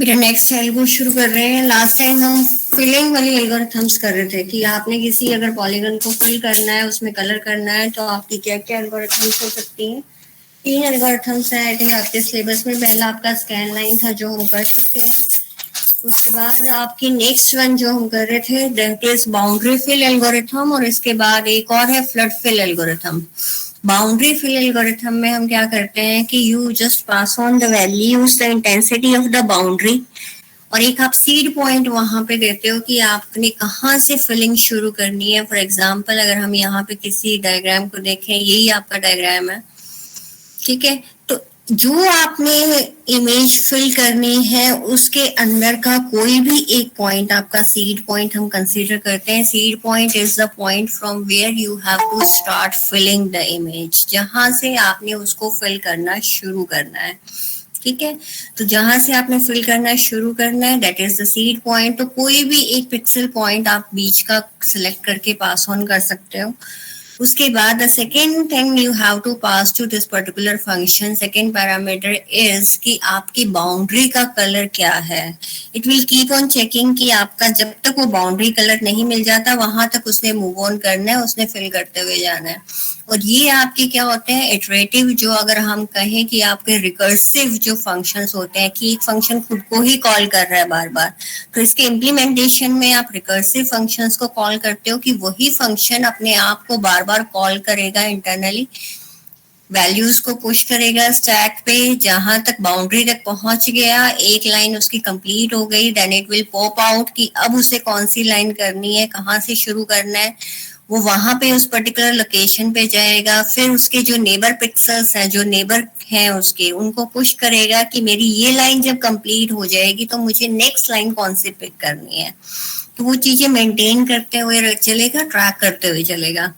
बेटा next algo शुरू कर रहे हैं। लास्ट टाइम हम फिलिंग वाली एल्गोरिथम्स कर रहे थे कि आपने किसी अगर पॉलीगन को फिल करना है, उसमें कलर करना है, तो आपकी क्या क्या एल्गोरिथम्स हो सकती हैं। 3 एल्गोरिथम्स हैं आई थिंक आपके सिलेबस में। पहला आपका स्कैन लाइन था जो हम कर चुके हैं। उसके बाद आपकी नेक्स्ट वन जो हम कर रहे थे that is boundary fill algorithm, और इसके बाद एक और है flood fill algorithm. Boundary fill algorithm में हम क्या करते हैं कि you just pass on the values the intensity of the boundary, और एक आप सीड पॉइंट वहां पे देते हो कि आपने कहाँ से फिलिंग शुरू करनी है। फॉर एग्जांपल अगर हम यहाँ पे किसी डायग्राम को देखें, यही आपका डायग्राम है, ठीक है। तो जो आपने इमेज फिल करनी है उसके अंदर का कोई भी एक पॉइंट आपका सीड पॉइंट हम कंसीडर करते हैं। Seed point is the point from where you have to start filling the image, जहां से आपने उसको फिल करना शुरू करना है, ठीक है। तो जहां से आपने फिल करना शुरू करना है that is the seed point. तो कोई भी एक पिक्सल पॉइंट आप बीच का सिलेक्ट करके पास ऑन कर सकते हो। उसके बाद the second thing you have to pass to this particular function, second parameter is कि आपकी बाउंड्री का कलर क्या है। It will keep on checking कि आपका जब तक वो बाउंड्री कलर नहीं मिल जाता वहां तक उसने मूव ऑन करना है, उसने फिल करते हुए जाना है। और ये आपके क्या होते हैं इटरेटिव, जो अगर हम कहें कि आपके रिकर्सिव जो फंक्शंस होते हैं कि एक फंक्शन खुद को ही कॉल कर रहा है बार बार, तो इसके इम्प्लीमेंटेशन में आप रिकर्सिव फंक्शंस को कॉल करते हो कि वही फंक्शन अपने आप को बार बार कॉल करेगा इंटरनली, वैल्यूज को पुश करेगा स्टैक पे जहां तक बाउंड्री तक पहुंच गया, एक लाइन उसकी कंप्लीट हो गई, then it will pop out कि अब उसे कौन सी लाइन करनी है, कहाँ से शुरू करना है। वो वहां पे उस पर्टिकुलर लोकेशन पे जाएगा, फिर उसके जो नेबर पिक्सल्स हैं, जो नेबर हैं उसके, उनको पुश करेगा कि मेरी ये लाइन जब कंप्लीट हो जाएगी तो मुझे नेक्स्ट लाइन कौन सी पिक करनी है। तो वो चीजें मेंटेन करते हुए चलेगा, ट्रैक करते हुए चलेगा।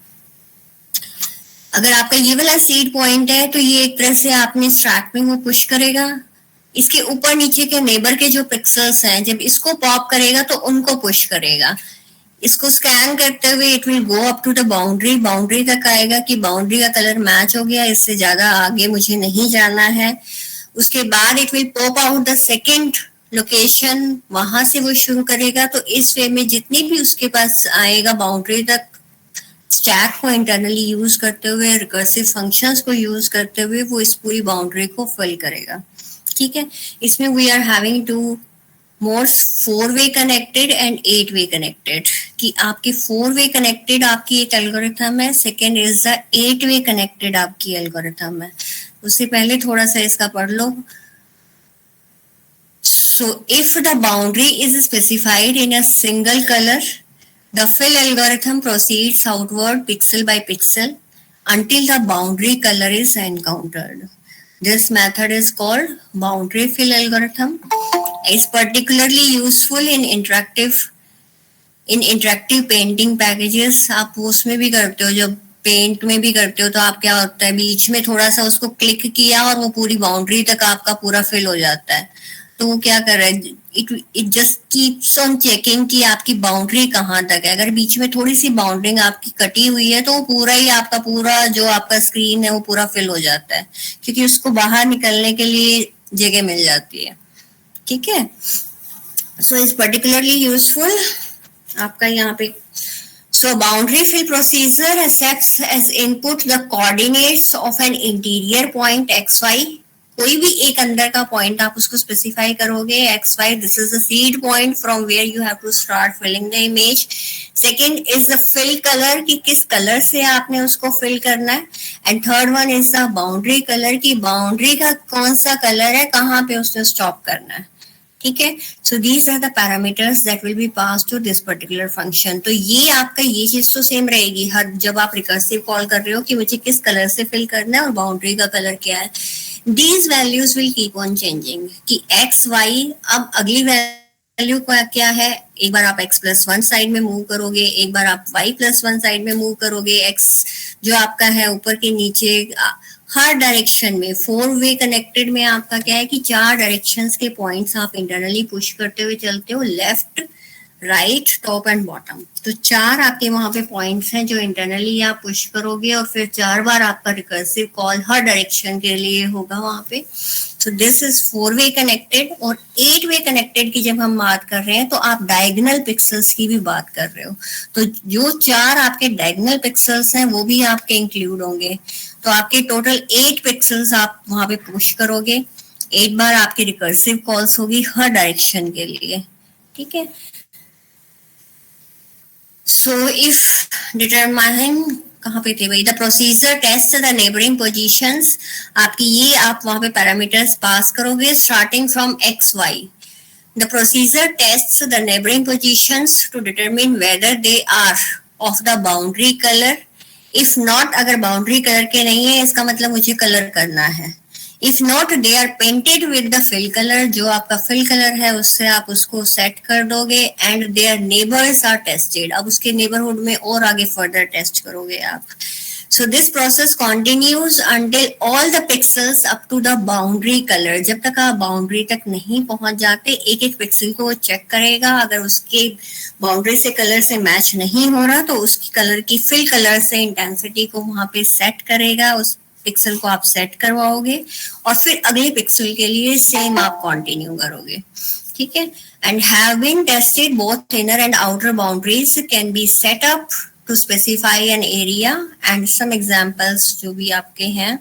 अगर आपका ये वाला सीड पॉइंट है तो ये एक तरह से आपने स्टैक में वो पुश करेगा, इसके ऊपर नीचे के नेबर के जो पिक्सल्स हैं जब इसको पॉप करेगा तो उनको पुश करेगा। इसको स्कैन करते हुए it will go up to the boundary, boundary तक आएगा कि बाउंड्री का कलर मैच हो गया, इससे ज्यादा आगे मुझे नहीं जाना है। उसके बाद it will pop out the second location, वहां से वो शुरू करेगा। तो इस वे में जितनी भी उसके पास आएगा बाउंड्री तक, स्टैक को इंटरनली यूज करते हुए, रिकर्सिव फंक्शंस को यूज करते हुए वो इस पूरी बाउंड्री को फिल करेगा, ठीक है। इसमें we are having two more 4-वे कनेक्टेड एंड 8-वे कनेक्टेड, कि आपकी 4-वे कनेक्टेड आपकी एक एल्गोरिथम है, second is the eight way connected आपकी एल्गोरिथम है। उससे पहले थोड़ा सा इसका पढ़ लो। So if the boundary is specified in a single color, the fill algorithm proceeds outward pixel by pixel until the boundary color is encountered. This method is called boundary fill algorithm. Is particularly useful in interactive painting packages. आप उसमें भी करते हो, जब paint में भी करते हो तो आप क्या होता है बीच में थोड़ा सा उसको क्लिक किया और वो पूरी बाउंड्री तक आपका पूरा फिल हो जाता है। तो वो क्या कर रहा है, it just keeps on checking कि आपकी बाउंड्री कहाँ तक है। अगर बीच में थोड़ी सी बाउंड्री आपकी कटी हुई है तो वो पूरा ही आपका पूरा जो आपका स्क्रीन है वो पूरा फिल हो जाता है, क्योंकि उसको बाहर निकलने के लिए जगह मिल जाती है, ठीक है। सो इज पर्टिकुलरली यूजफुल आपका यहाँ पे। So boundary fill procedure accepts as input the coordinates of an interior point xy. कोई भी एक अंदर का पॉइंट आप उसको स्पेसिफाई करोगे xy, this is the seed point from where you have to start filling the image. Second is the fill color, कि किस कलर से आपने उसको फिल करना है। And third one is the boundary color, कि बाउंड्री का कौन सा कलर है, कहाँ पे उसने स्टॉप करना है, ठीक है। So these are the parameters that will be pass to this particular function. तो ये आपका ये चीज तो सेम रहेगी हर जब आप रिकर्सिव कॉल कर रहे हो कि मुझे किस कलर से फिल करना है और बाउंड्री का कलर क्या है। These values will keep on changing कि एक्स वाई, अब अगली वैल्यू क्या है, एक बार आप x+1 साइड में मूव करोगे, एक बार आप y+1 साइड में मूव करोगे, x जो आपका है ऊपर के नीचे हर डायरेक्शन में। 4-वे कनेक्टेड में आपका क्या है कि 4 डायरेक्शंस के पॉइंट्स आप इंटरनली पुश करते हुए चलते हो, left, right, top and bottom. तो 4 आपके वहां पे पॉइंट्स हैं जो इंटरनली आप पुश करोगे और फिर 4 बार आपका रिकर्सिव कॉल हर डायरेक्शन के लिए होगा वहां पे। सो दिस इज 4-वे कनेक्टेड। और 8-वे कनेक्टेड की जब हम बात कर रहे हैं तो आप डायगोनल पिक्सल्स की भी बात कर रहे हो, तो जो 4 आपके डायगोनल पिक्सल्स हैं वो भी आपके इंक्लूड होंगे। तो आपके टोटल 8 पिक्सल्स आप वहां पे पुश करोगे, 8 बार आपकी रिकर्सिव कॉल्स होगी हर डायरेक्शन के लिए, ठीक है। सो इफ डिटरमाइन कहाँ पे थे भाई, the procedure test the neighbouring positions, आपकी ये आप वहां पे पैरामीटर्स पास करोगे starting from x y. The procedure tests the neighbouring positions to determine whether they are of the boundary colour. If not, अगर बाउंड्री कलर के नहीं है इसका मतलब मुझे कलर करना है। If not they are painted with the fill colour, जो आपका फिल कलर है उससे आप उसको सेट कर दोगे। And their neighbours are tested, अब उसके नेबरहुड में और आगे फर्दर टेस्ट करोगे आप। So this process continues until all the pixels up to the boundary color, जब तक आप बाउंड्री तक नहीं पहुंच जाते एक एक पिक्सल को चेक करेगा। अगर उसके बाउंड्री से कलर से मैच नहीं हो रहा तो उसकी कलर की फिल कलर से इंटेंसिटी को वहां पे सेट करेगा, उस पिक्सल को आप सेट करवाओगे और फिर अगले पिक्सल के लिए सेम आप कंटिन्यू करोगे, ठीक है। And have been tested both inner and outer boundaries can be set up to specify an area and some examples जो भी आपके हैं।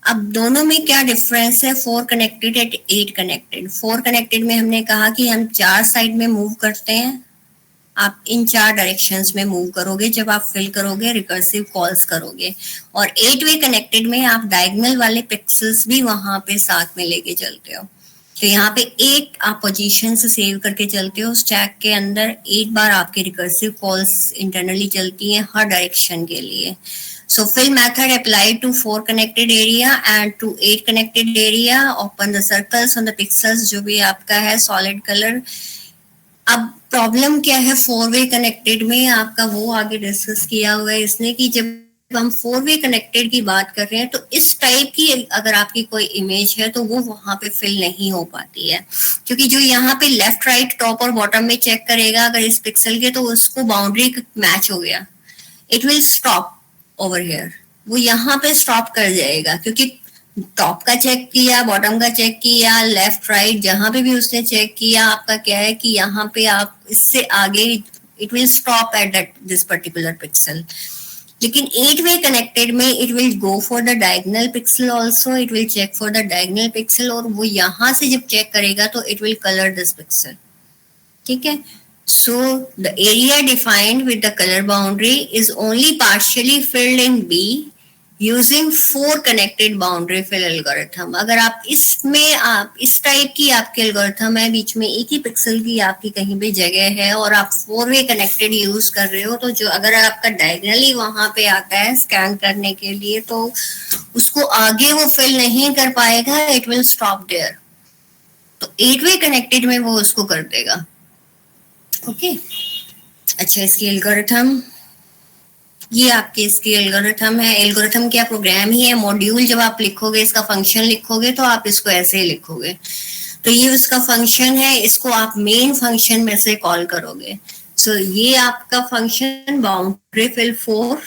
अब दोनों में क्या डिफरेंस है, 4 कनेक्टेड एट 8 कनेक्टेड। 4 कनेक्टेड में हमने कहा कि हम 4 साइड में मूव करते हैं, आप इन 4 डायरेक्शंस में मूव करोगे जब आप फिल करोगे, रिकर्सिव कॉल्स करोगे। और 8-वे कनेक्टेड में आप डायगोनल वाले पिक्सल्स भी वहां पे साथ में लेके चलते हो। तो यहाँ पे 8 आप पोजीशन से सेव करके चलते हो स्टैक के अंदर, 8 बार आपके रिकर्सिव कॉल्स इंटरनली चलती हैं हर डायरेक्शन के लिए। So fill method apply to 4 connected area and to 8 connected area. Open the circles on the pixels, जो भी आपका है सॉलिड कलर। अब प्रॉब्लम क्या है 4-वे कनेक्टेड में, आपका वो आगे डिस्कस किया हुआ है इसने कि जब हम 4-वे कनेक्टेड की बात कर रहे हैं तो इस टाइप की अगर आपकी कोई इमेज है तो वो वहां पे फिल नहीं हो पाती है, क्योंकि जो यहाँ पे लेफ्ट राइट टॉप और बॉटम में चेक करेगा अगर इस पिक्सल के तो उसको बाउंड्री मैच हो गया, it will stop over here, वो यहाँ पे स्टॉप कर जाएगा क्योंकि टॉप का चेक किया, बॉटम का चेक किया, लेफ्ट राइट जहां पे भी उसने चेक किया, आपका क्या है कि यहाँ पे आप इससे आगे it will stop at that this particular pixel. लेकिन 8-वे कनेक्टेड में it will go for the diagonal pixel also, it will check for the diagonal pixel और वो यहाँ से जब चेक करेगा तो it will colour this pixel, ठीक है। So the area defined with the colour boundary is only partially filled in be using 4 connected boundary fill algorithm. अगर आप इसमें आप इस टाइप की आपके एल्गोरिथम है, बीच में एक ही पिक्सल की आपकी कहीं पे जगह है और आप 4-वे कनेक्टेड यूज कर रहे हो, तो जो अगर आपका डायगोनली वहां पे आता है स्कैन करने के लिए तो उसको आगे वो फिल नहीं कर पाएगा, इट विल स्टॉप देयर। तो 8-वे कनेक्टेड में वो उसको कर देगा, ओके। अच्छा, इसकी एल्गोरिथम, ये आपके इसकी एल्गोरिथम है। एल्गोरिथम क्या प्रोग्राम ही है, मॉड्यूल जब आप लिखोगे इसका फंक्शन लिखोगे तो आप इसको ऐसे ही लिखोगे। तो ये उसका फंक्शन है, इसको आप मेन फंक्शन में से कॉल करोगे। सो ये आपका फंक्शन बाउंड्री फिल 4,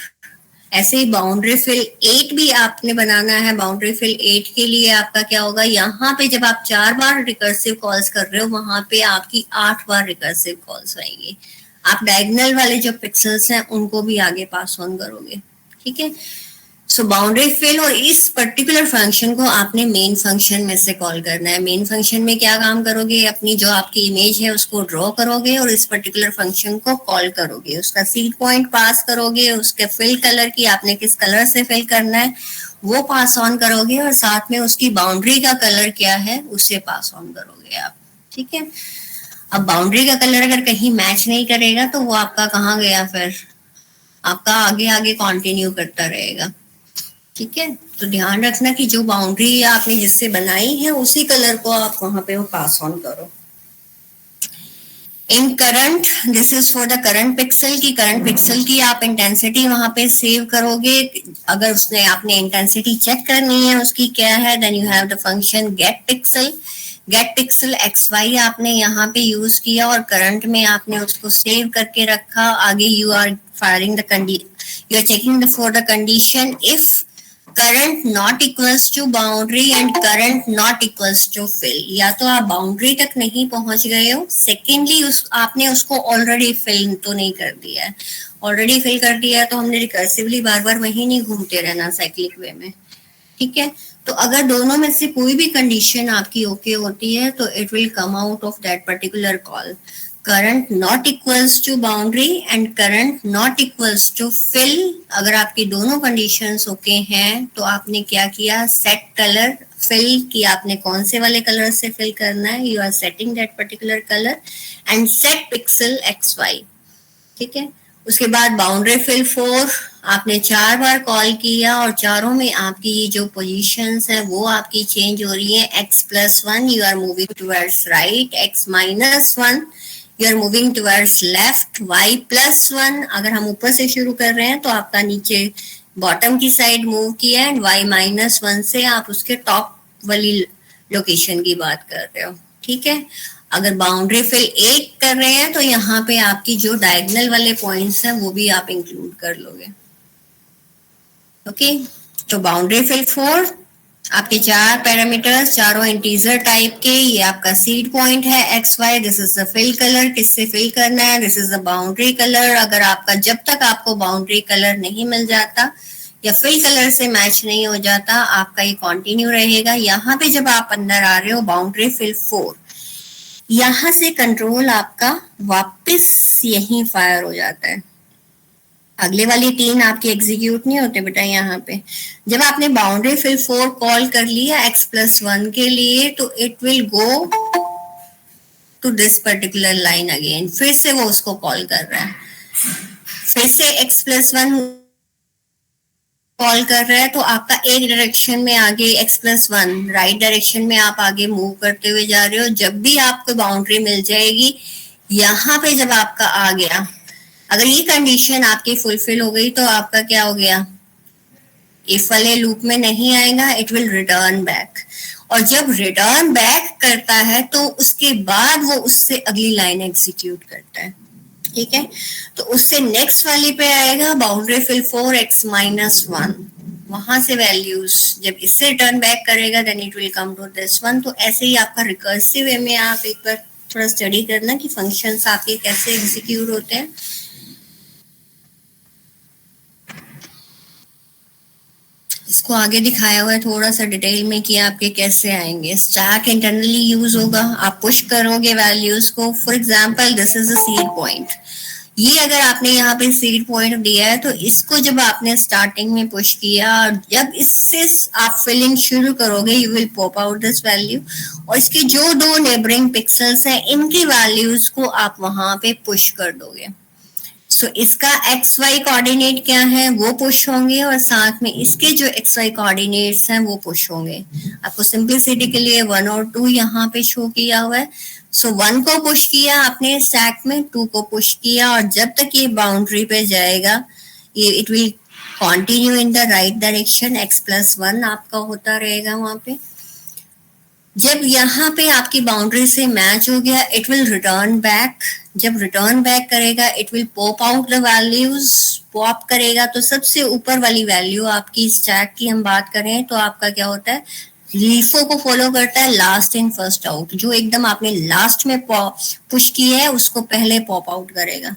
ऐसे ही बाउंड्री फिल 8 भी आपने बनाना है। बाउंड्री फिल 8 के लिए आपका क्या होगा, यहाँ पे जब आप 4 बार रिकर्सिव कॉल्स कर रहे हो वहां पे आपकी 8 बार रिकर्सिव कॉल्स आएंगी। आप डायगोनल वाले जो पिक्सल्स हैं उनको भी आगे पास ऑन करोगे, ठीक है। सो बाउंड्री फिल और इस पर्टिकुलर फंक्शन को आपने मेन फंक्शन में से कॉल करना है। मेन फंक्शन में क्या काम करोगे, अपनी जो आपकी इमेज है उसको ड्रॉ करोगे और इस पर्टिकुलर फंक्शन को कॉल करोगे, उसका सीड पॉइंट पास करोगे, उसके फिल कलर की आपने किस कलर से फिल करना है वो पास ऑन करोगे और साथ में उसकी बाउंड्री का कलर क्या है उसे पास ऑन करोगे आप, ठीक है। अब बाउंड्री का कलर अगर कहीं मैच नहीं करेगा तो वो आपका कहाँ गया, फिर आपका आगे आगे कंटिन्यू करता रहेगा, ठीक है। तो ध्यान रखना कि जो बाउंड्री आपने जिससे बनाई है उसी कलर को आप वहां पे वो पास ऑन करो। In current, this is for the current pixel की, करंट पिक्सल की आप इंटेंसिटी वहां पे सेव करोगे। अगर उसने आपने इंटेंसिटी चेक करनी है उसकी क्या है, then you have the function get pixel. Get pixel XY आपने यहाँ पे यूज किया और करंट में आपने उसको सेव करके रखा। आगे you are firing the you are checking for the condition if current not equals to boundary and current not equals to fill. या तो आप बाउंड्री तक नहीं पहुंच गए हो, सेकेंडली आपने उसको ऑलरेडी फिल तो नहीं कर दिया है। ऑलरेडी फिल कर दिया है तो हमने रिकर्सिवली बार बार वही नहीं घूमते रहना साइक्लिक वे में, ठीक है। तो अगर दोनों में से कोई भी कंडीशन आपकी ओके होती है तो it will come out of that particular call current not equals to boundary and current not equals to fill. अगर आपकी दोनों कंडीशंस ओके हैं तो आपने क्या किया, सेट कलर फिल कि आपने कौन से वाले कलर से फिल करना है, you are setting that particular colour and set pixel x y, ठीक है। उसके बाद बाउंड्री फिल 4 आपने 4 बार कॉल किया और चारों में आपकी ये जो पोजीशंस है वो आपकी चेंज हो रही है। x+1 you are moving towards right, x-1 you are moving towards left, y+1 अगर हम ऊपर से शुरू कर रहे हैं तो आपका नीचे बॉटम की साइड मूव किया एंड y-1 से आप उसके टॉप वाली लोकेशन की बात कर रहे हो, ठीक है। अगर बाउंड्री फिल 8 कर रहे हैं तो यहाँ पे आपकी जो डायगोनल वाले पॉइंट्स हैं वो भी आप इंक्लूड कर लोगे, ओके। तो बाउंड्री फिल 4 आपके 4 पैरामीटर्स, चारों इंटीजर टाइप के, ये आपका सीड पॉइंट है x y, this is the fill colour, किससे फिल करना है, this is the boundary colour. अगर आपका जब तक आपको बाउंड्री कलर नहीं मिल जाता या फिल कलर से मैच नहीं हो जाता आपका ये कंटिन्यू रहेगा। यहाँ पे जब आप अंदर आ रहे हो बाउंड्री फिल 4, यहाँ से कंट्रोल आपका वापस यहीं फायर हो जाता है, अगले वाली 3 आपके एग्जीक्यूट नहीं होते बेटा। यहाँ पे जब आपने बाउंड्री फिल 4 कॉल कर लिया x+1 के लिए तो it will go to this particular line again, फिर से वो उसको कॉल कर रहा है, फिर से x+1 कॉल कर रहा है तो आपका एक डायरेक्शन में आगे x+1 राइट डायरेक्शन में आप आगे मूव करते हुए जा रहे हो। जब भी आपको बाउंड्री मिल जाएगी यहाँ पे जब आपका आ गया, अगर ये कंडीशन आपकी फुलफिल हो गई तो आपका क्या हो गया, इफ वाले लूप में नहीं आएगा, इट विल रिटर्न बैक। और जब रिटर्न बैक करता है तो उसके बाद वो उससे अगली लाइन एग्जीक्यूट करता है, ठीक है। तो उससे नेक्स्ट वाली पे आएगा बाउंड्री फिल 4x-1, वहां से वैल्यूज जब इससे रिटर्न बैक करेगा then it will come to this one. तो ऐसे ही आपका रिकर्सिव वे में आप एक बार थोड़ा स्टडी करना कि फंक्शंस आपके कैसे एग्जीक्यूट होते हैं। इसको आगे दिखाया हुआ है थोड़ा सा डिटेल में कि आपके कैसे आएंगे। स्टैक इंटरनली यूज होगा, आप पुश करोगे वैल्यूज को। For example this is a seed point, ये अगर आपने यहाँ पे सीड पॉइंट दिया है तो इसको जब आपने स्टार्टिंग में पुश किया और जब इससे आप फिलिंग शुरू करोगे you will pop out this value, और इसके जो 2 नेबरिंग पिक्सल्स हैं इनकी वैल्यूज को आप वहां पे पुश कर दोगे। सो इसका एक्स वाई कोऑर्डिनेट क्या है वो पुश होंगे और साथ में इसके जो एक्स वाई कोऑर्डिनेट्स हैं वो पुश होंगे। आपको सिंपलिसिटी के लिए 1 और 2 यहाँ पे शो किया हुआ है। सो 1 को पुश किया आपने स्टैक में, 2 को पुश किया और जब तक ये बाउंड्री पे जाएगा ये it will continue in the right direction, x+1 आपका होता रहेगा वहां पे। जब यहाँ पे आपकी बाउंड्री से मैच हो गया इट विल रिटर्न बैक, जब रिटर्न बैक करेगा it will pop out the values, pop करेगा तो सबसे ऊपर वाली वैल्यू आपकी स्टैक की हम बात करें तो आपका क्या होता है, लीफो को फॉलो करता है लास्ट इन फर्स्ट आउट, जो एकदम आपने लास्ट में पुश किया है उसको पहले पॉप आउट करेगा।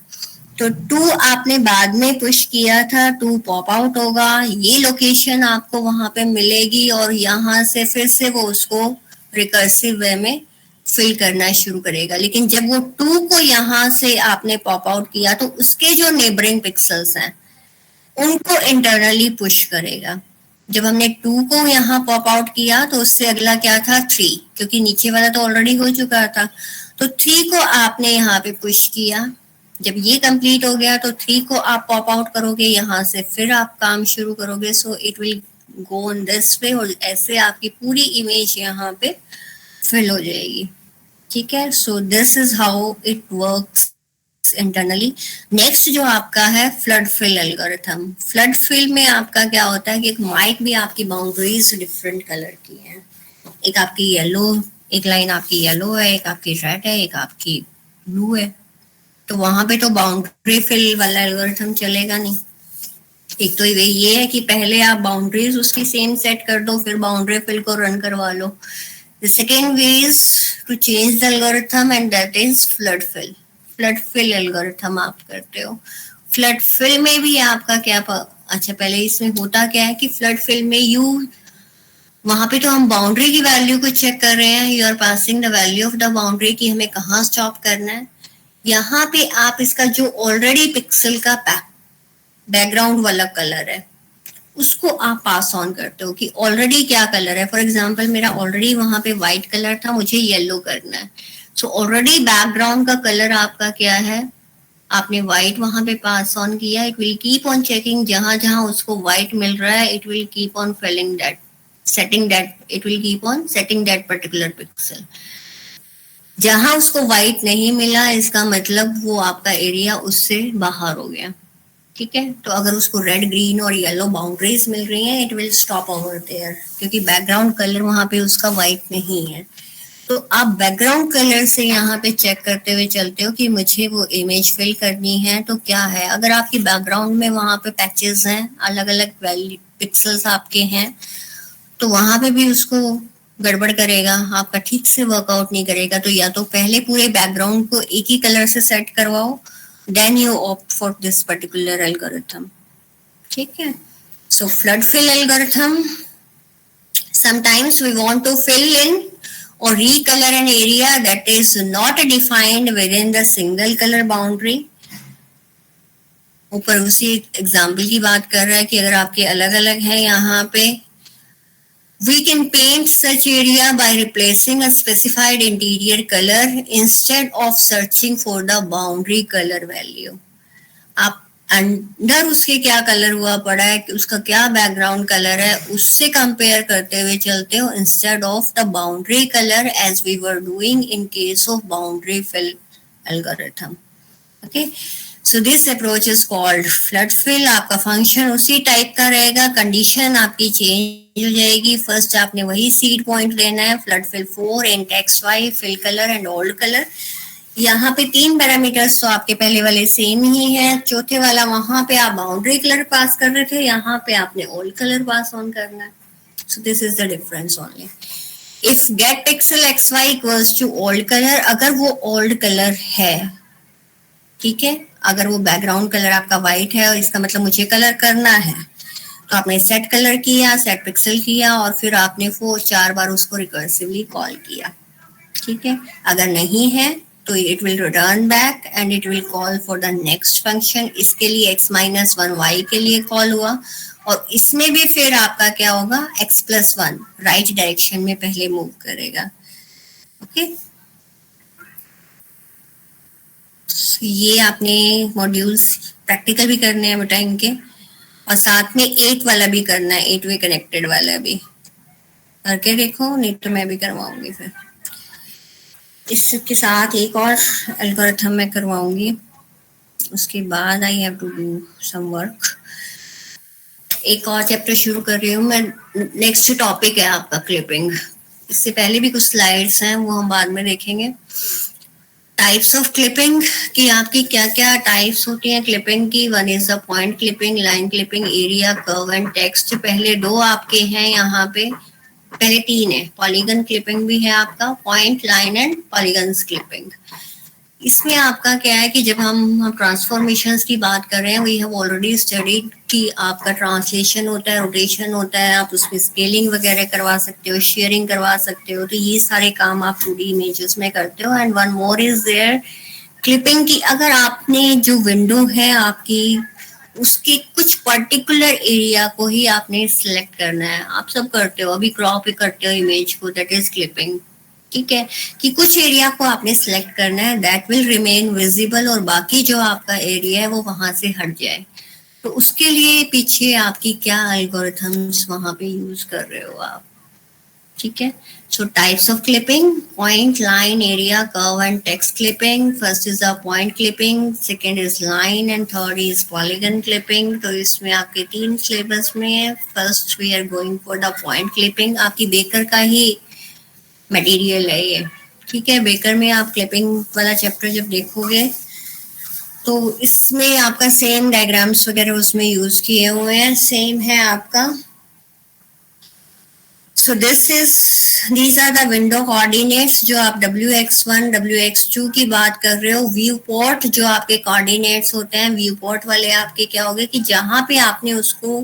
तो 2 आपने बाद में पुश किया था, 2 पॉप आउट होगा, ये लोकेशन आपको वहां पे मिलेगी और यहाँ से फिर से वो उसको रिकर्सिव वे में फिल करना शुरू करेगा। लेकिन जब वो 2 को यहाँ से आपने पॉप आउट किया तो उसके जो नेबरिंग पिक्सल्स हैं उनको इंटरनली पुश करेगा। जब हमने 2 को यहाँ पॉप आउट किया तो उससे अगला क्या था 3, क्योंकि नीचे वाला तो ऑलरेडी हो चुका था, तो 3 को आपने यहाँ पे पुश किया। जब ये कंप्लीट हो गया तो 3 को आप पॉप आउट करोगे यहाँ से, फिर आप काम शुरू करोगे। So it will go on this way और ऐसे आपकी पूरी इमेज यहाँ पे फिल हो जाएगी, ठीक है। So this is how it works internally. Next जो आपका है flood fill algorithm. Flood fill में आपका क्या होता है कि एक माइट भी आपकी बाउंड्रीज डिफरेंट कलर की हैं, एक आपकी येलो, एक लाइन आपकी येलो है, एक आपकी रेड है, एक आपकी ब्लू है, तो वहां पे तो बाउंड्री फिल वाला एल्गोरिथम चलेगा नहीं। एक तो ये है कि पहले आप बाउंड्रीज उसकी सेम सेट कर दो, फिर बाउंड्री फिल को रन करवा लो. The second way is to change the algorithm and that is flood fill. Flood fill algorithm आप करते हो. Flood fill में भी आपका क्या अच्छा पहले इसमें होता क्या है कि flood fill में वहां पे तो हम बाउंड्री की वैल्यू को चेक कर रहे हैं. You are passing the value of the boundary की हमें कहाँ स्टॉप करना है. यहाँ पे आप इसका जो ऑलरेडी पिक्सल का बैकग्राउंड वाला कलर है उसको आप पास ऑन करते हो कि ऑलरेडी क्या कलर है. फॉर एग्जांपल मेरा ऑलरेडी वहां पे व्हाइट कलर था, मुझे येलो करना है. सो ऑलरेडी बैकग्राउंड का कलर आपका क्या है, आपने व्हाइट वहां पे पास ऑन किया. It will keep on checking, जहां जहां उसको व्हाइट मिल रहा है it will keep on filling that, setting that, it will keep on setting that particular pixel. जहां उसको व्हाइट नहीं मिला इसका मतलब वो आपका एरिया उससे बाहर हो गया. ठीक है, तो अगर उसको रेड, ग्रीन और येलो बाउंड्रीज मिल रही हैं it will stop over there, क्योंकि बैकग्राउंड कलर वहां पे उसका व्हाइट नहीं है. तो आप बैकग्राउंड कलर से यहाँ पे चेक करते हुए चलते हो कि मुझे वो इमेज फिल करनी है तो क्या है. अगर आपकी बैकग्राउंड में वहां पे पैचेस हैं, अलग अलग वैल्यू पिक्सल्स आपके हैं, तो वहां पे भी उसको गड़बड़ करेगा, आपका ठीक से वर्कआउट नहीं करेगा. तो या तो पहले पूरे बैकग्राउंड को एक ही कलर से सेट करवाओ, then you opt for this particular algorithm. ठीक है. So flood fill algorithm, sometimes we want to fill in or recolor an area that is not defined within the single color boundary. ऊपर उसी example की बात कर रहा है कि अगर आपके अलग अलग हैं यहाँ पे, we can paint such area by replacing a specified interior color instead of searching for the boundary color value. आप अंदर उसके क्या कलर हुआ पड़ा है, उसका क्या बैकग्राउंड कलर है, उससे कंपेयर करते हुए चलते हो instead of the boundary colour as we were doing in case of boundary fill algorithm. Okay, so this approach is called flood fill. आपका फंक्शन उसी टाइप का रहेगा, कंडीशन आपकी चेंज हो जाएगी. फर्स्ट आपने वही सीड पॉइंट लेना है, flood fill 4 int xy, fill colour and old colour. यहाँ पे 3 पैरामीटर्स तो आपके पहले वाले सेम ही है. चौथे वाला वहां पे आप बाउंड्री कलर पास कर रहे थे, यहाँ पे आपने ओल्ड कलर पास ऑन करना है. So this is the difference only. If get pixel xy equals to old colour, अगर वो ओल्ड कलर है, ठीक है, अगर वो बैकग्राउंड कलर आपका व्हाइट है और इसका मतलब मुझे कलर करना है, तो आपने सेट कलर किया, सेट पिक्सल किया और फिर आपने वो 4 बार उसको रिकर्सिवली कॉल किया. ठीक है, अगर नहीं है तो it will return back and it will call for the next function. इसके लिए x-1 y के लिए कॉल हुआ और इसमें भी फिर आपका क्या होगा, x+1 राइट डायरेक्शन में पहले मूव करेगा. ओके, ये आपने मॉड्यूल्स प्रैक्टिकल भी करने हैं बेटा इनके, और साथ में 8 वाला भी करना है, 8 वे कनेक्टेड वाला भी करके देखो, नहीं तो मैं भी करवाऊंगी. फिर इसके साथ एक और एल्गोरिथम मैं करवाऊंगी, उसके बाद I have to do some work. एक और चैप्टर शुरू कर रही हूँ मैं. नेक्स्ट टॉपिक है आपका क्लिपिंग. इससे पहले भी कुछ स्लाइड्स हैं, वो हम बाद में देखेंगे. टाइप्स ऑफ क्लिपिंग की आपकी क्या क्या टाइप्स होती हैं क्लिपिंग की. One is the point clipping, line clipping, area, curve and text. पहले 2 आपके हैं यहाँ पे, पहले 3 है. पॉलीगन क्लिपिंग भी है आपका, point, line and polygons clipping. इसमें आपका क्या है कि जब हम ट्रांसफॉर्मेशंस की बात कर रहे हैं, वी हैव ऑलरेडी स्टडीड कि आपका ट्रांसलेशन होता है, रोटेशन होता है, आप उसमें स्केलिंग वगैरह करवा सकते हो, शेयरिंग करवा सकते हो. तो ये सारे काम आप 2D इमेजेस में करते हो. And one more is there clipping की. अगर आपने जो विंडो है आपकी, उसके कुछ पर्टिकुलर एरिया को ही आपने सिलेक्ट करना है. आप सब करते हो, अभी क्रॉप करते हो इमेज को, दैट इज क्लिपिंग. ठीक है, कि कुछ एरिया को आपने सिलेक्ट करना है, दैट विल रिमेन विजिबल, और बाकी जो आपका एरिया है वो वहां से हट जाए. तो उसके लिए पीछे आपकी क्या एल्गोरिथम्स वहां पे यूज कर रहे हो आप. ठीक है, so types of clipping: point, line, area, curve and text clipping. First is the point clipping, second is line and third is polygon clipping. तो इसमें आपके 3 सिलेबस में है. First we are going for the point clipping. आपकी baker का ही material है ये. ठीक है, बेकर में आप क्लिपिंग वाला चैप्टर जब देखोगे तो इसमें आपका सेम डायग्राम्स वगैरह उसमें यूज किए हुए हैं, सेम है आपका. So these are the window coordinates जो आप WX1, WX2 की बात कर रहे हो. व्यू पोर्ट जो आपके कोऑर्डिनेट्स होते हैं, व्यू पोर्ट वाले आपके क्या हो गए कि जहां पे आपने उसको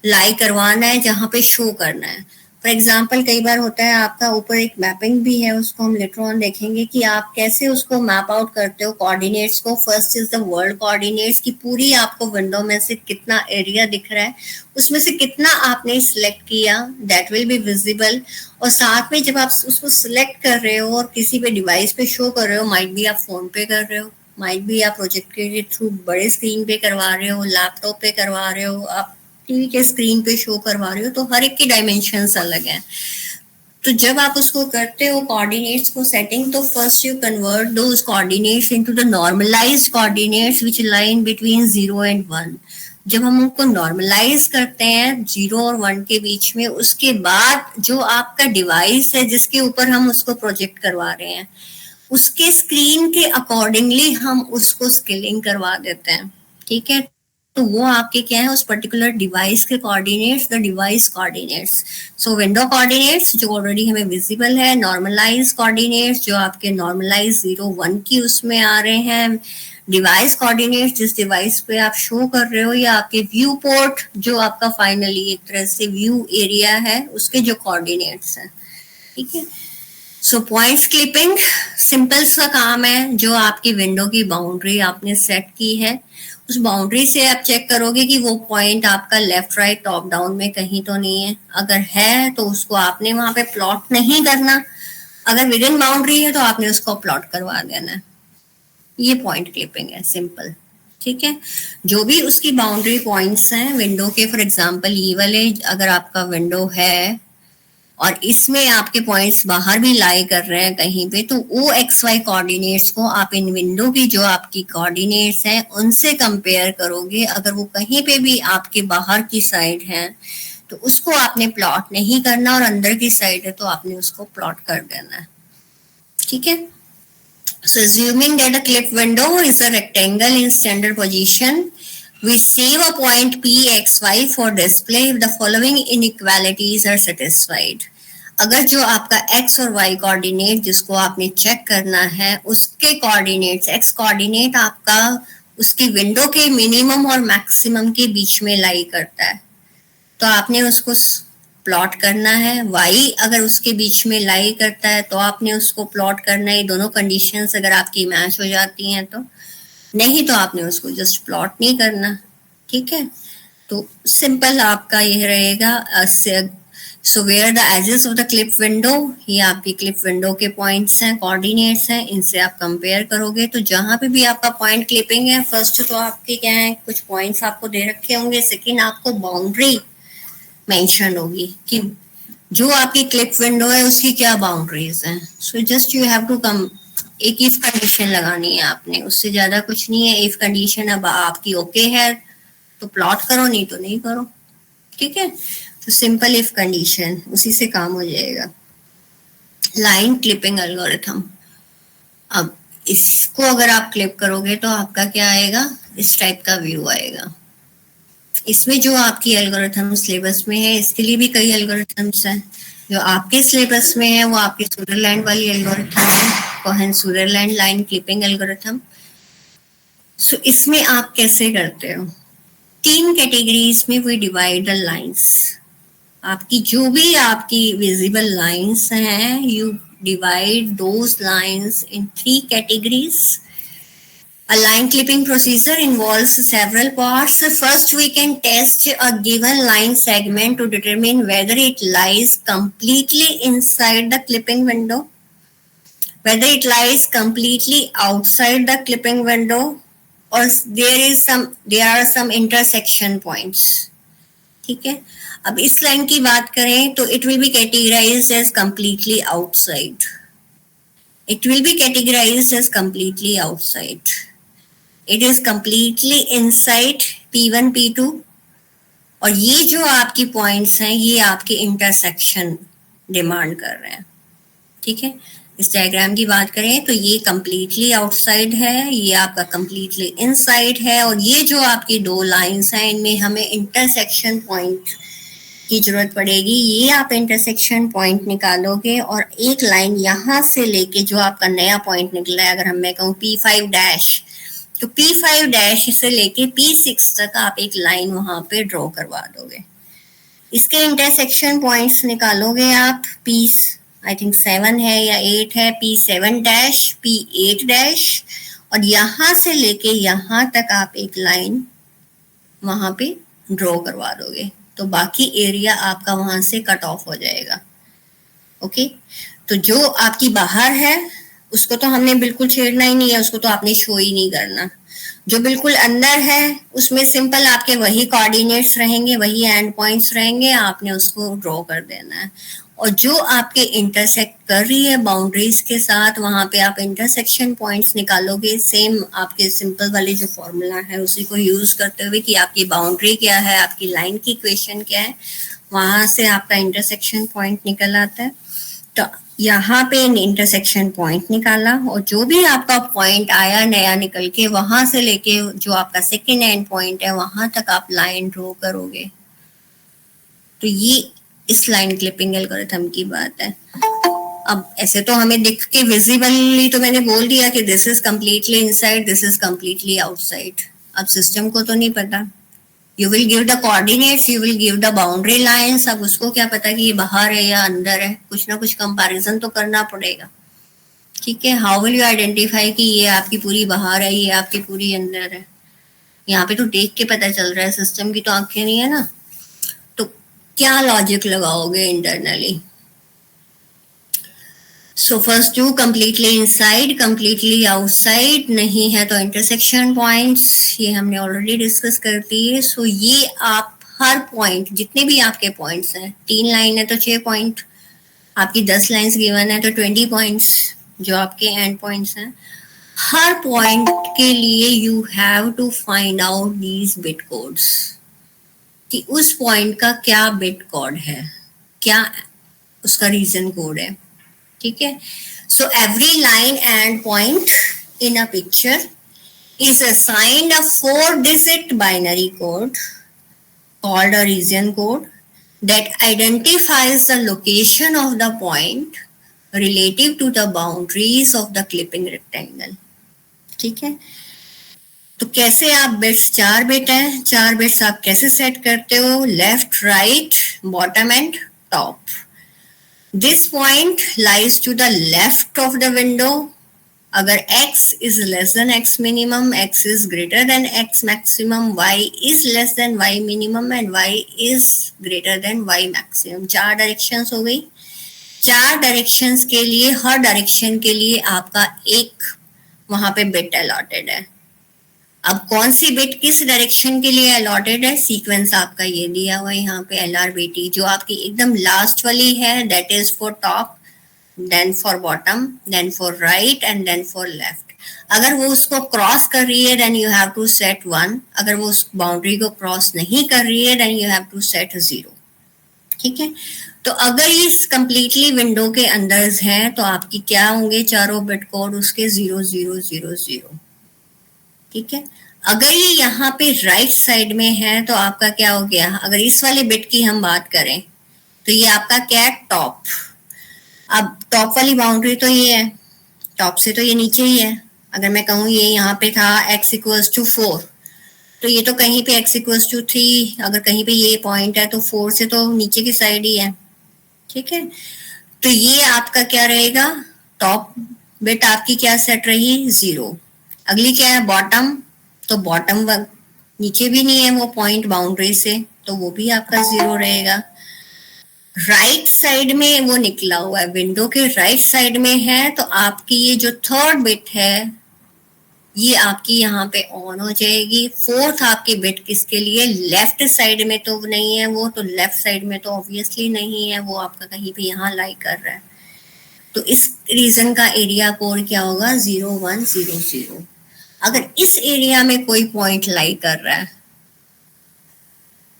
लाई करवाना है, जहां पे शो करना है. फॉर एग्जाम्पल कई बार होता है आपका ऊपर एक मैपिंग भी है, उसको हम लेटर ऑन देखेंगे कि आप कैसे उसको मैप आउट करते हो कोऑर्डिनेट्स को. First is the world coordinates की पूरी आपको विंडो में से कितना एरिया दिख रहा है, उसमें से कितना आपने सिलेक्ट किया, दैट विल बी विजिबल. और साथ में जब आप उसको सिलेक्ट कर रहे हो और किसी पे डिवाइस पे शो कर रहे हो, माइट भी आप फोन पे कर रहे हो, माइट भी आप प्रोजेक्ट के थ्रू बड़े स्क्रीन पे करवा रहे हो, लैपटॉप पे करवा रहे हो, आप टीवी के स्क्रीन पे शो करवा रहे हो, तो हर एक के डायमेंशंस अलग हैं. तो जब आप उसको करते हो कोऑर्डिनेट्स को सेटिंग, तो first you convert those coordinates into the normalised coordinates which lie in between 0 and 1. जब हम उनको नॉर्मलाइज करते हैं 0 और 1 के बीच में, उसके बाद जो आपका डिवाइस है जिसके ऊपर हम उसको प्रोजेक्ट करवा रहे हैं, उसके स्क्रीन के अकॉर्डिंगली हम उसको स्केलिंग करवा देते हैं. ठीक है, तो वो आपके क्या है, उस पर्टिकुलर डिवाइस के coordinates, the device coordinates. So window coordinates जो ऑलरेडी हमें विजिबल है, नॉर्मलाइज कोऑर्डिनेट्स जो आपके नॉर्मलाइज 0, 1 की उसमें आ रहे हैं, डिवाइस कोऑर्डिनेट्स जिस डिवाइस पे आप शो कर रहे हो, या आपके व्यू पोर्ट जो आपका फाइनली एक तरह से व्यू एरिया है उसके जो कोऑर्डिनेट्स हैं. ठीक है, सो पॉइंट्स क्लिपिंग सिंपल सा काम है. जो आपकी विंडो की बाउंड्री आपने सेट की है, उस बाउंड्री से आप चेक करोगे कि वो पॉइंट आपका लेफ्ट राइट टॉप डाउन में कहीं तो नहीं है. अगर है तो उसको आपने वहां पे प्लॉट नहीं करना, अगर विद इन बाउंड्री है तो आपने उसको प्लॉट करवा देना है. ये पॉइंट क्लिपिंग है, सिंपल. ठीक है, जो भी उसकी बाउंड्री पॉइंट्स हैं विंडो के, फॉर एग्जांपल ये वाले अगर आपका विंडो है और इसमें आपके पॉइंट्स बाहर भी लाई कर रहे हैं कहीं पे, तो वो एक्स वाई कोऑर्डिनेट्स को आप इन विंडो की जो आपकी कोऑर्डिनेट्स हैं उनसे कंपेयर करोगे. अगर वो कहीं पे भी आपके बाहर की साइड है तो उसको आपने प्लॉट नहीं करना, और अंदर की साइड है तो आपने उसको प्लॉट कर देना है. ठीक है, so assuming that a clip window is a rectangle in standard position, we save a point pxy for display if the following inequalities are satisfied. अगर जो आपका x और y कोऑर्डिनेट जिसको आपने चेक करना है, उसके कोऑर्डिनेट्स, x कोऑर्डिनेट आपका उसकी विंडो के मिनिमम और मैक्सिमम के बीच में लाई करता है, तो आपने उसको प्लॉट करना है. y अगर उसके बीच में लाई करता है तो आपने उसको प्लॉट करना है. दोनों कंडीशंस अगर आपकी मैच हो जाती हैं तो, नहीं तो आपने उसको जस्ट प्लॉट नहीं करना. ठीक है, तो सिंपल आपका यह रहेगा. So where the edges of the clip window, ये आपकी क्लिप विंडो के पॉइंट्स हैं, कोऑर्डिनेट्स हैं, इनसे आप कंपेयर करोगे. तो जहां पे भी आपका पॉइंट क्लिपिंग है, फर्स्ट तो आपके क्या है, कुछ पॉइंट्स आपको दे रखे होंगे, सेकेंड आपको बाउंड्री मेंशन होगी कि जो आपकी क्लिप विंडो है उसकी क्या बाउंड्रीज हैं. So just you have to come, एक इफ कंडीशन लगानी है आपने, उससे ज्यादा कुछ नहीं है. इफ कंडीशन अब आपकी ओके है तो प्लॉट करो, नहीं तो नहीं करो. ठीक है, तो सिंपल इफ कंडीशन, उसी से काम हो जाएगा. लाइन क्लिपिंग एल्गोरिथम, अब इसको अगर आप क्लिप करोगे तो आपका क्या आएगा, इस टाइप का व्यू आएगा. इसमें जो आपकी एल्गोरिथम सिलेबस में है, इसके लिए भी कई एल्गोरिथम्स हैं. जो आपके सिलेबस में है वो आपकी स्विट्जरलैंड वाली एल्गोरिथम है, Cohen Switzerland line clipping algorithm. So इसमें आप कैसे करते हो, 3 कैटेगरीज में वी डिवाइड द लाइंस. आपकी जो भी आपकी विजिबल लाइंस हैं, you divide those lines in 3 categories. A line clipping procedure involves several parts. First, we can test a given line segment to determine whether it lies completely inside the clipping window, whether it lies completely outside the clipping window, or there are some intersection points. ठीक है, अब इस line की बात करें तो it will be categorized as completely outside. It will be categorized as completely outside. It is completely inside P1, P2, और ये जो आपकी पॉइंट्स हैं ये आपके इंटरसेक्शन डिमांड कर रहे हैं. ठीक है, इस डायग्राम की बात करें तो ये कंप्लीटली आउटसाइड है, ये आपका कंप्लीटली इनसाइड है, और ये जो आपकी दो लाइंस हैं इनमें हमें इंटरसेक्शन पॉइंट की जरूरत पड़ेगी। ये आप इंटरसेक्शन पॉइंट निकालोगे और एक लाइन यहाँ से लेके जो आपका नया पॉइंट निकला है, अगर हम मैं कहूँ P5 डैश, तो P5 डैश से लेके P6 तक आप एक लाइन वहां पे ड्रॉ करवा दोगे। इसके इंटरसेक्शन पॉइंट्स निकालोगे आप, P आई थिंक 7 है या 8 है, P7 डैश, P8 डैश, और यहां से लेके यहां तक आप एक लाइन वहां पे ड्रॉ करवा दोगे, तो बाकी एरिया आपका वहां से कट ऑफ हो जाएगा। ओके, तो जो आपकी बाहर है उसको तो हमने बिल्कुल छेड़ना ही नहीं है, उसको तो आपने शो ही नहीं करना। जो बिल्कुल अंदर है उसमें सिंपल आपके वही कोऑर्डिनेट्स रहेंगे, वही एंड पॉइंट्स रहेंगे, आपने उसको ड्रॉ कर देना है। और जो आपके इंटरसेक्ट कर रही है बाउंड्रीज के साथ, वहां पे आप इंटरसेक्शन पॉइंट्स निकालोगे, सेम आपके सिंपल वाले जो फॉर्मूला है उसी को यूज करते हुए कि आपकी बाउंड्री क्या है, आपकी लाइन की इक्वेशन क्या है, वहां से आपका इंटरसेक्शन पॉइंट निकल आता है। तो यहाँ पे इंटरसेक्शन पॉइंट निकाला, और जो भी आपका पॉइंट आया नया निकल के, वहां से लेके जो आपका सेकेंड एंड पॉइंट है वहां तक आप लाइन ड्रॉ करोगे। तो ये इस लाइन क्लिपिंग एल्गोरिथम की बात है। अब ऐसे तो हमें दिख के विजिबली तो मैंने बोल दिया कि this is completely inside, this is completely outside. अब सिस्टम को तो नहीं पता, you will give the coordinates, you will give the boundary lines, अब उसको क्या पता कि ये बाहर है या अंदर है, कुछ ना कुछ कंपैरिजन तो करना पड़ेगा। ठीक है, हाउ विल यू आइडेंटिफाई कि ये आपकी पूरी बाहर है, ये आपकी पूरी अंदर है? यहाँ पे तो देख के पता चल रहा है, सिस्टम की तो आंखें नहीं है ना, तो क्या लॉजिक लगाओगे internally? So first two completely inside, completely outside, नहीं है तो इंटरसेक्शन पॉइंट्स, ये हमने ऑलरेडी डिस्कस कर दिए। सो ये आप हर पॉइंट, जितने भी आपके पॉइंट्स हैं, 3 लाइन है तो 6 पॉइंट, आपकी 10 लाइंस गिवन है तो 20 पॉइंट्स जो आपके एंड पॉइंट्स हैं, हर पॉइंट के लिए you have to find out these bit codes कि उस पॉइंट का क्या बिट कोड है, क्या उसका रीजन कोड है। ठीक है, so every line and point in a picture is assigned a 4-digit binary code called a region code that identifies the location of the point relative to the boundaries of the clipping rectangle. ठीक है, तो कैसे आप bits, 4 bit हैं, 4 bits आप कैसे set करते हो? Left, right, bottom and top. This point lies to the left of the window. अगर x is less than x minimum, x is greater than x maximum, y is less than y minimum and y is greater than y maximum। 4 directions हो गई। 4 directions के लिए, हर direction के लिए आपका एक वहां पे बिट अलॉटेड है। अब कौन सी बिट किस डायरेक्शन के लिए अलॉटेड है, सीक्वेंस आपका ये दिया हुआ है यहाँ पे LRBT, जो आपकी एकदम लास्ट वाली है that is for top, then for bottom, then for right and then for left. अगर वो उसको क्रॉस कर रही है then you have to set 1, अगर वो उस बाउंड्री को क्रॉस नहीं कर रही है then you have to set 0। ठीक है, तो अगर ये कंप्लीटली विंडो के अंदर है तो आपकी क्या होंगे चारों बिट कोड, उसके 0 0 0 0। ठीक है, अगर ये यहाँ पे राइट साइड में है तो आपका क्या हो गया, अगर इस वाले बिट की हम बात करें तो ये आपका क्या है, टॉप। अब टॉप वाली बाउंड्री तो ये है, टॉप से तो ये नीचे ही है। अगर मैं कहूँ ये यहाँ पे था x = 4, तो ये तो कहीं पे x = 3, अगर कहीं पे ये पॉइंट है तो 4 से तो नीचे की साइड ही है। ठीक है, तो ये आपका क्या रहेगा, टॉप बिट आपकी क्या सेट रही, 0। अगली क्या है, बॉटम, तो बॉटम नीचे भी नहीं है वो पॉइंट बाउंड्री से, तो वो भी आपका 0 रहेगा। राइट साइड में वो निकला हुआ है, विंडो के राइट साइड में है, तो आपकी ये जो थर्ड बिट है ये आपकी यहाँ पे ऑन हो जाएगी। फोर्थ आपकी बिट किसके लिए, लेफ्ट साइड में तो नहीं है वो, तो लेफ्ट साइड में तो ऑब्वियसली नहीं है वो, आपका कहीं पे यहाँ लाई कर रहा है, तो इस रीजन का एरिया कोड क्या होगा, 0 1 0 0। अगर इस एरिया में कोई पॉइंट लाई कर रहा है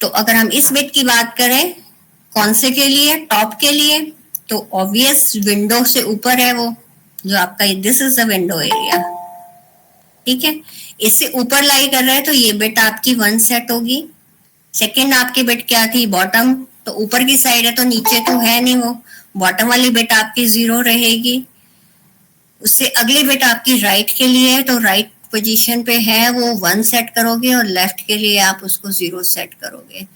तो अगर हम इस बिट की बात करें, कौन से के लिए, टॉप के लिए, तो ऑब्वियस विंडो से ऊपर है वो जो आपका, this is the window area, ठीक है। इससे ऊपर लाई कर रहा है तो ये बिट आपकी 1 सेट होगी। सेकंड आपकी बिट क्या थी, बॉटम, तो ऊपर की साइड है तो नीचे तो है नहीं, वो बॉटम वाली बिट आपकी 0 रहेगी। उससे अगली बिट आपकी राइट के लिए है तो राइट पोजीशन पे है वो 1 सेट करोगे और लेफ्ट के लिए आप उसको 0 सेट करोगे।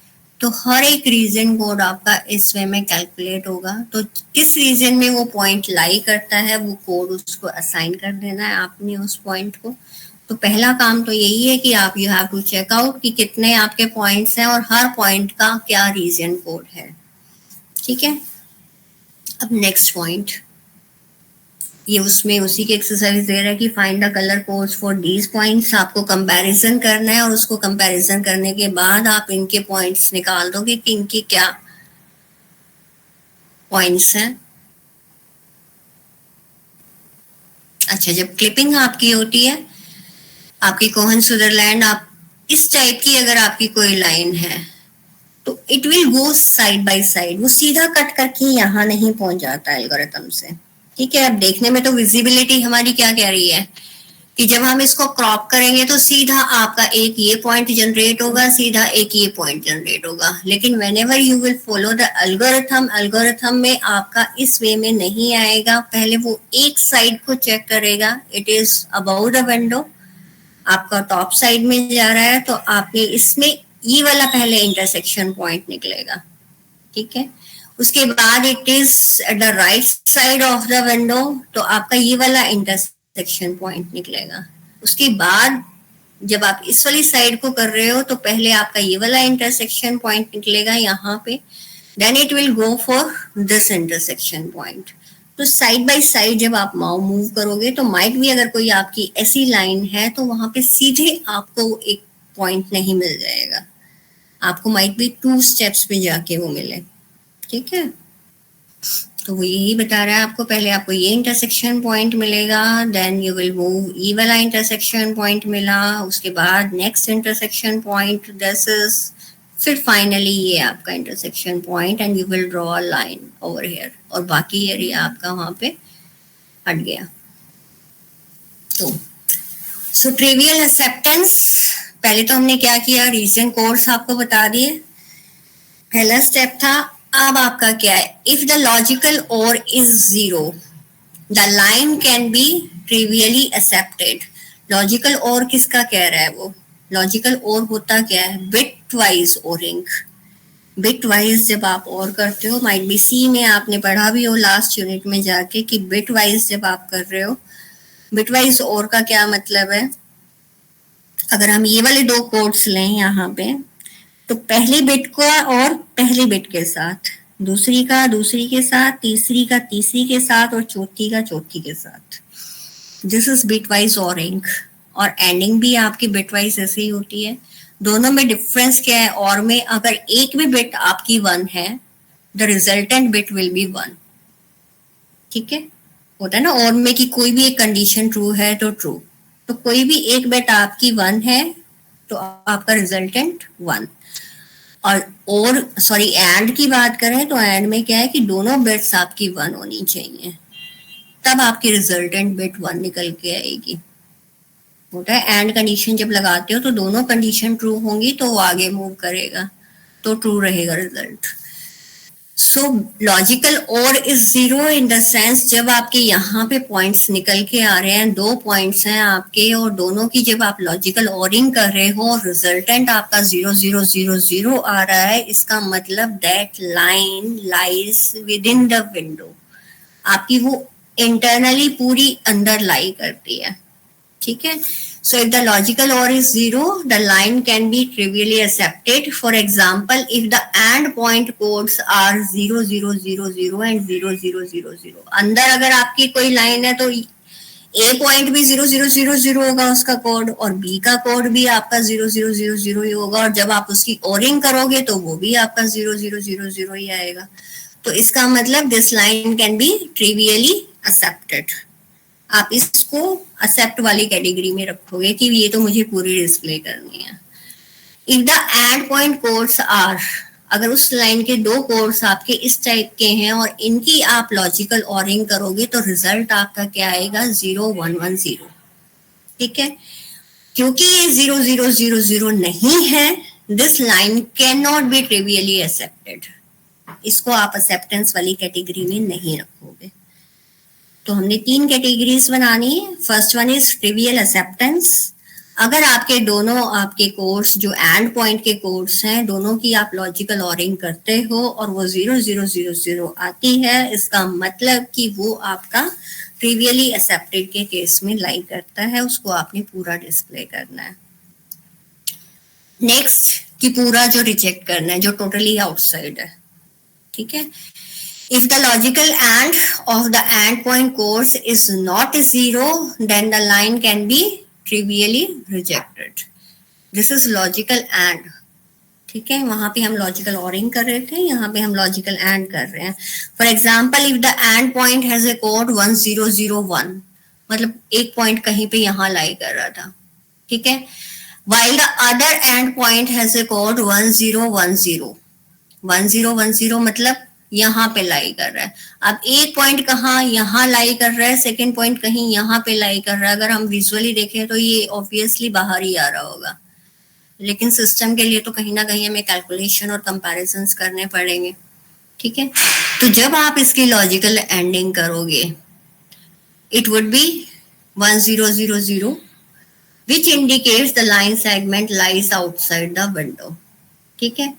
तो हर एक रीजन कोड आपका इस वे में कैलकुलेट होगा। तो किस रीजन में वो पॉइंट लाई करता है वो कोड उसको असाइन कर देना है आपने उस पॉइंट को। तो पहला काम तो यही है कि आप you have to check out कि कितने आपके पॉइंट्स हैं और हर पॉइंट का क्या रीजन कोड है, ठीक है। अब नेक्स्ट पॉइंट, ये उसमें उसी की एक्सरसाइज दे रहा है कि find the colour codes for these points. आपको कंपैरिजन करना है और उसको कंपैरिजन करने के बाद आप इनके पॉइंट्स निकाल दोगे कि इनके क्या पॉइंट्स हैं। अच्छा, जब क्लिपिंग आपकी होती है, आपकी कोहन सुदरलैंड, आप इस टाइप की अगर आपकी कोई लाइन है तो it will go side by side, वो सीधा कट करके यहाँ नहीं पहुंच जाता एल्गोरिथम से, ठीक है। अब देखने में तो विजिबिलिटी हमारी क्या कह रही है कि जब हम इसको क्रॉप करेंगे तो सीधा आपका एक ये पॉइंट जनरेट होगा, सीधा एक ये पॉइंट जनरेट होगा। लेकिन whenever you will follow the algorithm में आपका इस वे में नहीं आएगा। पहले वो एक साइड को चेक करेगा, it is about the window, आपका टॉप साइड में जा रहा है तो आपने इसमें ये वाला पहले इंटरसेक्शन पॉइंट निकलेगा, ठीक है। उसके बाद it is the right side of the window, तो आपका ये वाला इंटरसेक्शन पॉइंट निकलेगा। उसके बाद जब आप इस वाली साइड को कर रहे हो तो पहले आपका ये वाला इंटरसेक्शन पॉइंट निकलेगा यहाँ पे, then it will go for this intersection point. तो साइड बाय साइड जब आप मूव करोगे तो माइट भी अगर कोई आपकी ऐसी लाइन है तो वहां पे सीधे आपको एक पॉइंट नहीं मिल जाएगा, आपको माइट भी 2 स्टेप्स पे जाके वो मिले, ठीक है। तो वो यही बता रहा है आपको, पहले आपको ये इंटरसेक्शन पॉइंट मिलेगा, देन यू विल मूव, ई वाला इंटरसेक्शन पॉइंट मिला, उसके बाद next intersection point, this is, फिर फाइनली ये आपका intersection point and you will draw a line over here, और बाकी एरिया आपका वहां पे हट गया। तो सो ट्रिवियल एक्सेप्टेंस, पहले तो हमने क्या किया, रीजन कोड्स आपको बता दिए, पहला स्टेप था। अब आपका क्या है, इफ द लॉजिकल और is 0 the line can be trivially accepted. Logical और किसका कह रहा है वो, लॉजिकल और होता क्या है, bit wise O-ring. Bit wise जब आप और करते हो, माइट बी सी में आपने पढ़ा भी हो लास्ट यूनिट में जाके कि बिट वाइज जब आप कर रहे हो, बिट वाइज और का क्या मतलब है, अगर हम ये वाले 2 कोड्स लें यहाँ पे, तो पहली बिट को और पहली बिट के साथ, दूसरी का दूसरी के साथ, तीसरी का तीसरी के साथ और चौथी का चौथी के साथ, this is bit wise O-ring. और एंडिंग भी आपकी बिट वाइज ऐसे ही होती है। दोनों में डिफरेंस क्या है, और में अगर एक भी बिट आपकी 1 है, the resultant bit will be 1, ठीक है। होता है ना और में कि कोई भी एक कंडीशन ट्रू है तो ट्रू, तो कोई भी एक बिट आपकी 1 है तो आपका रिजल्टेंट 1। और सॉरी एंड की बात करें तो एंड में क्या है कि दोनों बिट्स आपकी 1 होनी चाहिए, तब आपकी रिजल्टेंट बिट 1 निकल के आएगी। होता है एंड कंडीशन जब लगाते हो तो दोनों कंडीशन ट्रू होंगी तो वो आगे मूव करेगा, तो ट्रू रहेगा रिजल्ट। सो लॉजिकल और इज 0 इन द सेंस जब आपके यहाँ पे पॉइंट्स निकल के आ रहे हैं, 2 पॉइंट्स हैं आपके और दोनों की जब आप लॉजिकल ओरिंग कर रहे हो और रिजल्टेंट आपका 0 0 0 0 आ रहा है, इसका मतलब that line lies with in the window, आपकी वो इंटरनली पूरी अंदर लाई करती है, ठीक है। So if the logical OR is 0, the line can be trivially accepted. For example, if the AND point codes are 0 0 0 0 and 0 0 0 0, अंदर अगर आपकी कोई लाइन है तो A पॉइंट भी 0 0 0 0 होगा उसका कोड, और B का कोड भी आपका 0 0 0 0 ही होगा, और जब आप उसकी ओरिंग करोगे तो वो भी आपका 0 0 0 0 ही आएगा। तो इसका मतलब this line can be trivially accepted. आप इसको एक्सेप्ट वाली कैटेगरी में रखोगे कि ये तो मुझे पूरी डिस्प्ले करनी है। If the end point codes are अगर उस लाइन के दो कोड्स आपके इस टाइप के हैं और इनकी आप लॉजिकल ऑरिंग करोगे तो रिजल्ट आपका क्या आएगा 0110। ठीक है, क्योंकि ये 0000 नहीं है, this line can not be trivially accepted. इसको आप एक्सेप्टेंस वाली कैटेगरी में नहीं रखोगे। तो हमने 3 कैटेगरीज बनानी है। First one is trivial acceptance. अगर आपके दोनों आपके कोड्स जो एंड पॉइंट के कोड्स हैं दोनों की आप लॉजिकल ऑरिंग करते हो और वो 0000 आती है, इसका मतलब कि वो आपका ट्रिवियली एक्सेप्टेड के केस में लाई करता है, उसको आपने पूरा डिस्प्ले करना है। नेक्स्ट कि पूरा जो रिजेक्ट करना है, जो टोटली आउटसाइड है। ठीक है, if the logical and of the end point course is not 0 then the line can be trivially rejected. This is logical and। ठीक है, वहां पे हम लॉजिकल ऑरिंग कर रहे थे, यहाँ पे हम लॉजिकल एंड कर रहे हैं। For example if the end point has a code 1001, मतलब एक पॉइंट कहीं पे यहाँ लाई कर रहा था। ठीक है, while the other end point has a code 1010, 1010 मतलब यहाँ पे लाई कर रहा है। अब एक पॉइंट कहाँ यहाँ लाई कर रहा है, सेकेंड पॉइंट कहीं यहाँ पे लाई कर रहा है। अगर हम विजुअली देखें तो ये ऑब्वियसली बाहर ही आ रहा होगा, लेकिन सिस्टम के लिए तो कहीं ना कहीं हमें कैलकुलेशन और कंपैरिजंस करने पड़ेंगे। ठीक है, तो जब आप इसकी लॉजिकल एंडिंग करोगे it would be 1000 which indicates the line segment lies outside the window। ठीक है,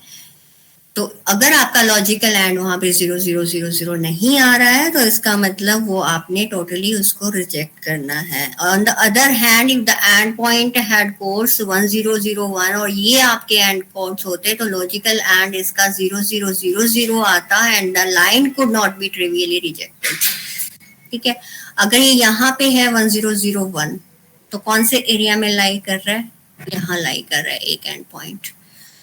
तो अगर आपका लॉजिकल एंड वहां पे 0000 नहीं आ रहा है तो इसका मतलब वो आपने टोटली उसको रिजेक्ट करना है। On the other hand if the end point had codes 1001 और ये आपके एंड कोड्स होते तो लॉजिकल एंड इसका 0000 आता and the line could not be trivially rejected. ठीक है, अगर ये यहाँ पे है 1001 तो कौन से एरिया में लाई कर रहा है, यहाँ लाई कर रहा है एक एंड पॉइंट,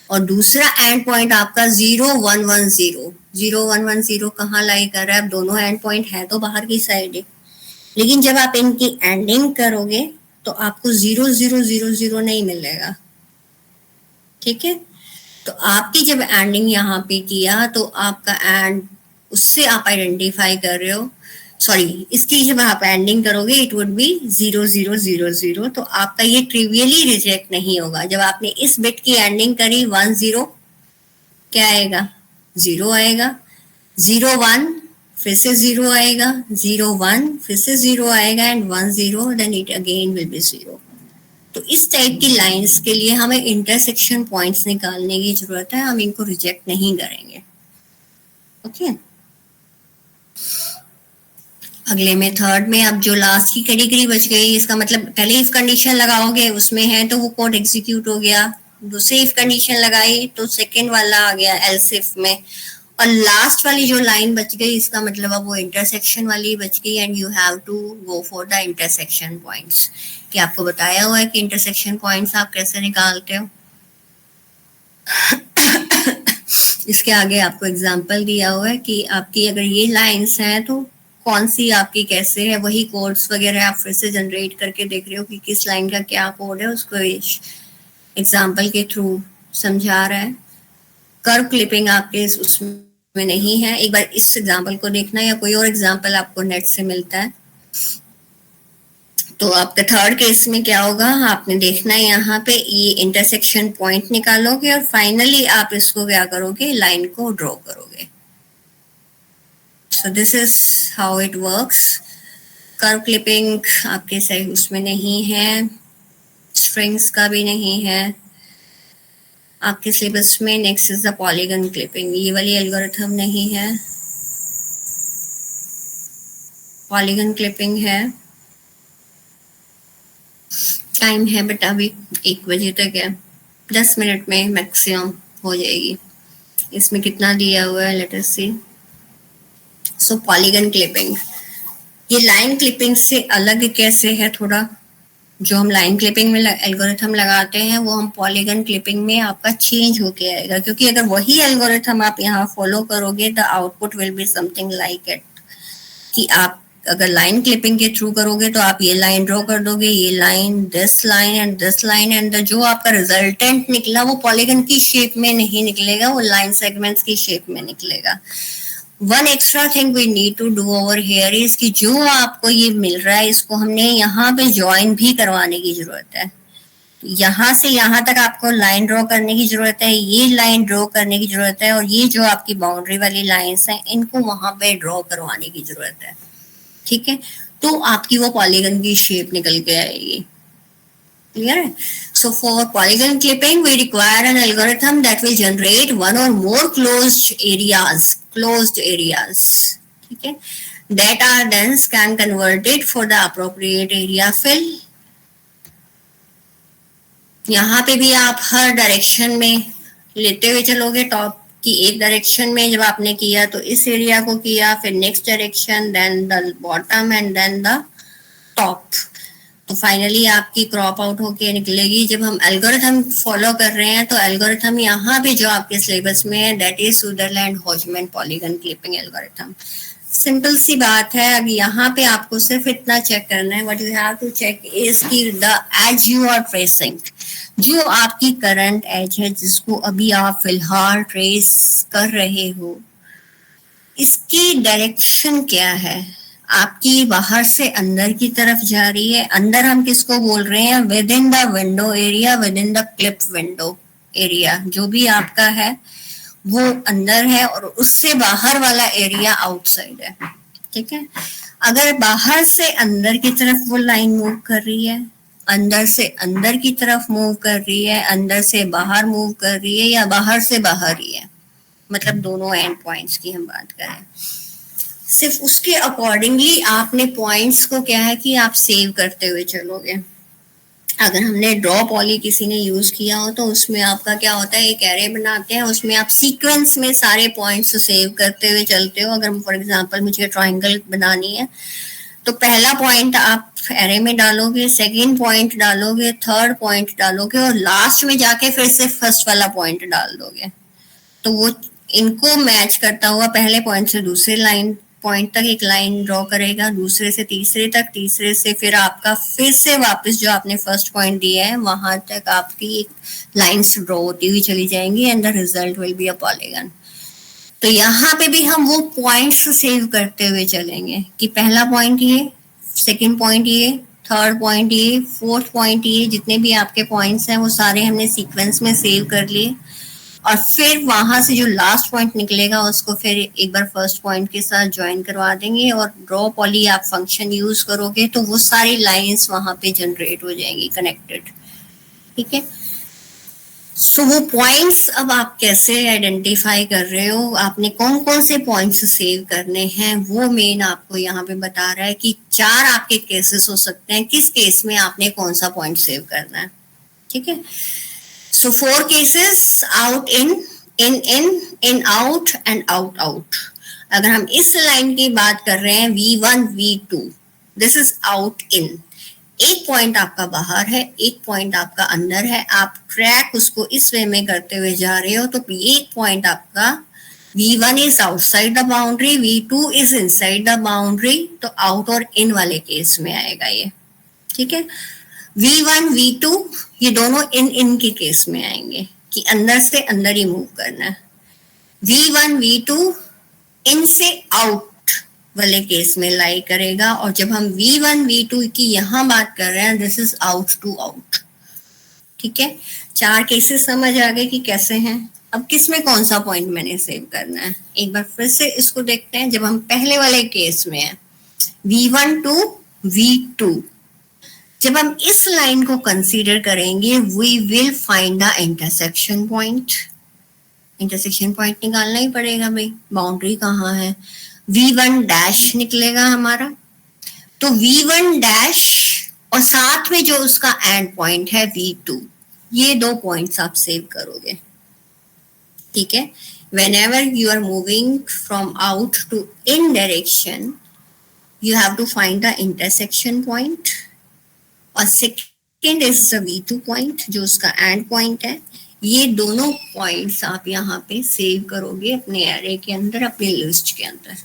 और दूसरा एंड पॉइंट आपका 0110 कहाँ लाई कर रहा है। अब दोनों एंड पॉइंट है तो बाहर की साइड है, लेकिन जब आप इनकी एंडिंग करोगे तो आपको 0000 नहीं मिलेगा। ठीक है, तो आपकी जब एंडिंग यहाँ पे किया तो आपका एंड उससे आप आइडेंटिफाई कर रहे हो, सॉरी इसकी जब आप एंडिंग करोगे इट वुड बी 0000, तो आपका ये ट्रिवियली रिजेक्ट नहीं होगा। जब आपने इस बिट की एंडिंग करी 10 क्या आएगा 0 आएगा, 01 फिर से 0 आएगा, 01 फिर से 0 आएगा and 10 then it again will be 0। तो इस टाइप की लाइंस के लिए हमें इंटरसेक्शन पॉइंट्स निकालने की जरूरत है, हम इनको रिजेक्ट नहीं करेंगे। ओके, अगले में थर्ड में अब जो लास्ट की कैटेगरी बच गई, इसका मतलब पहले इफ कंडीशन लगाओगे उसमें है तो वो कोड एग्जीक्यूट हो गया, दूसरी इफ कंडीशन लगाई तो सेकेंड वाला आ गया एल्स इफ में, और लास्ट वाली जो लाइन बच गई इसका मतलब अब वो इंटरसेक्शन वाली बच गई and you have to go for the intersection points. कि आपको बताया हुआ है कि इंटरसेक्शन पॉइंट्स आप कैसे निकालते हो। इसके आगे आपको एग्जांपल दिया हुआ है कि आपकी अगर ये लाइंस हैं तो कौन सी आपकी कैसे है, वही कोड्स वगैरह आप फिर से जनरेट करके देख रहे हो कि किस लाइन का क्या कोड है, उसको एग्जांपल के थ्रू समझा रहा है। कर्व क्लिपिंग आपके उसमें नहीं है, एक बार इस एग्जांपल को देखना या कोई और एग्जांपल आपको नेट से मिलता है। तो आपका थर्ड केस में क्या होगा, आपने देखना है यहाँ पे ये इंटरसेक्शन पॉइंट निकालोगे और फाइनली आप इसको क्या करोगे, लाइन को ड्रॉ करोगे। So this is how it works। Curve clipping आपके सही उसमें नहीं है, स्ट्रिंग्स का भी नहीं है आपके सिलेबस में। Next is the polygon clipping, ये वाली एल्गोरिथम नहीं है, पॉलीगन क्लिपिंग है। टाइम है बट अभी 1 बजे तक है, 10 मिनट में मैक्सिमम हो जाएगी। इसमें कितना दिया हुआ है, लेट अस सी। सो पॉलीगन क्लिपिंग ये लाइन क्लिपिंग से अलग कैसे है थोड़ा, जो हम लाइन क्लिपिंग में एल्गोरिथम लगाते हैं वो हम पॉलीगन क्लिपिंग में आपका चेंज होके आएगा, क्योंकि अगर वही एल्गोरिथम आप यहाँ फॉलो करोगे the output will be something like it, कि आप अगर लाइन क्लिपिंग के थ्रू करोगे तो आप ये लाइन ड्रॉ कर दोगे, ये line, this line and this line, and जो आपका रिजल्टेंट निकला वो पॉलीगन की शेप में नहीं निकलेगा, वो लाइन सेगमेंट्स की शेप में निकलेगा। One extra thing we need to do over here is कि जो आपको ये मिल रहा है इसको हमने यहाँ पे ज्वाइन भी करवाने की जरूरत है। यहाँ से यहाँ तक आपको लाइन ड्रॉ करने की जरूरत है, ये लाइन ड्रॉ करने की जरूरत है, और ये जो आपकी बाउंड्री वाली लाइंस हैं इनको वहां पे ड्रॉ करवाने की जरूरत है। ठीक है, तो आपकी वो पॉलीगन की शेप निकल के आएगी। क्लियर है? So for polygon clipping we require an algorithm that will generate one or more closed areas, ठीक है, that are then scan converted for the appropriate area fill। यहाँ पे भी आप हर डायरेक्शन में लेते हुए चलोगे। टॉप की एक डायरेक्शन में जब आपने किया तो इस एरिया को किया, फिर next direction, then the bottom and then the top, तो फाइनली आपकी क्रॉप आउट होके निकलेगी। जब हम एल्गोरिथम फॉलो कर रहे हैं तो एल्गोरिथम यहाँ पे जो आपके सिलेबस में है दैट इज सुदरलैंड हॉजमैन पॉलीगन क्लिपिंग एल्गोरिथम। सिंपल सी बात है। अब यहाँ पे आपको सिर्फ इतना चेक करना है, what you have to check is की the edge you are tracing, जो आपकी करंट एज है जिसको अभी आप फिलहाल ट्रेस कर रहे हो, इसकी डायरेक्शन क्या है? आपकी बाहर से अंदर की तरफ जा रही है। अंदर हम किसको बोल रहे हैं? With in the window area, with in the clip window area, जो भी आपका है वो अंदर है और उससे बाहर वाला एरिया आउटसाइड है। ठीक है, अगर बाहर से अंदर की तरफ वो लाइन मूव कर रही है, अंदर से अंदर की तरफ मूव कर रही है, अंदर से बाहर मूव कर रही है, या बाहर से बाहर ही है, मतलब दोनों एंड पॉइंट्स की हम बात करें, सिर्फ उसके अकॉर्डिंगली आपने पॉइंट्स को क्या है कि आप सेव करते हुए चलोगे। अगर हमने ड्रॉ पॉली किसी ने यूज किया हो तो उसमें आपका क्या होता है, एक एरे बनाते हैं, उसमें आप सीक्वेंस में सारे पॉइंट्स सेव करते हुए चलते हो। अगर फॉर एग्जांपल मुझे ट्रायंगल बनानी है तो पहला पॉइंट आप एरे में डालोगे, सेकंड पॉइंट डालोगे, थर्ड पॉइंट डालोगे, और लास्ट में जाके फिर से फर्स्ट वाला पॉइंट डाल दोगे। तो वो इनको मैच करता हुआ पहले पॉइंट से दूसरे लाइन पॉइंट तक एक लाइन ड्रॉ करेगा, दूसरे से तीसरे तक, तीसरे से फिर आपका फिर से वापस जो आपने फर्स्ट पॉइंट दिया है वहां तक आपकी एक लाइंस ड्रॉ होती हुई चली जाएंगी and the result will be a polygon. तो यहाँ पे भी हम वो पॉइंट्स सेव करते हुए चलेंगे कि पहला पॉइंट ये, सेकंड पॉइंट ये, थर्ड पॉइंट ये, फोर्थ पॉइंट ये, जितने भी आपके पॉइंट्स हैं वो सारे हमने सीक्वेंस में सेव कर लिए, और फिर वहां से जो लास्ट पॉइंट निकलेगा उसको फिर एक बार फर्स्ट पॉइंट के साथ ज्वाइन करवा देंगे, और ड्रॉ पॉली आप फंक्शन यूज करोगे तो वो सारी लाइंस वहां पे जनरेट हो जाएंगी कनेक्टेड। ठीक है, सो वो पॉइंट्स अब आप कैसे आइडेंटिफाई कर रहे हो, आपने कौन कौन से पॉइंट्स सेव करने हैं, वो मेन आपको यहाँ पे बता रहा है कि 4 आपके केसेस हो सकते हैं, किस केस में आपने कौन सा पॉइंट सेव करना है। ठीक है, so 4 cases, out in out and out। अगर हम इस लाइन की बात कर रहे हैं V1 V2, this is out in, एक पॉइंट आपका बाहर है, एक पॉइंट आपका अंदर है, आप ट्रैक उसको इस वे में करते हुए जा रहे हो, तो एक पॉइंट आपका V1 is outside the boundary, V2 is inside the boundary, तो आउट और इन वाले केस में आएगा ये। ठीक है, V1 V2 ये दोनों इन के केस में आएंगे कि अंदर से अंदर ही मूव करना है। V1 V2 इन से आउट वाले केस में लाई करेगा, और जब हम V1 V2 की यहाँ बात कर रहे हैं this is out to out. ठीक है, 4 केसेस समझ आ गए कि कैसे हैं। अब किस में कौन सा पॉइंट मैंने सेव करना है, एक बार फिर से इसको देखते हैं। जब हम पहले वाले केस में है V1 to V2, जब हम इस लाइन को कंसीडर करेंगे we will find the intersection point. Intersection point निकालना ही पड़ेगा भाई, बाउंड्री कहाँ है, V1 डैश निकलेगा हमारा, तो V1 डैश और साथ में जो उसका एंड पॉइंट है V2, ये 2 पॉइंट्स आप सेव करोगे। ठीक है, whenever you are moving from out to in direction you have to find the intersection point, और second is the V2 point जो उसका एंड पॉइंट है। ये दोनों पॉइंट्स आप यहाँ पे सेव करोगे अपने एरे के अंदर, अपने लिस्ट के अंदर।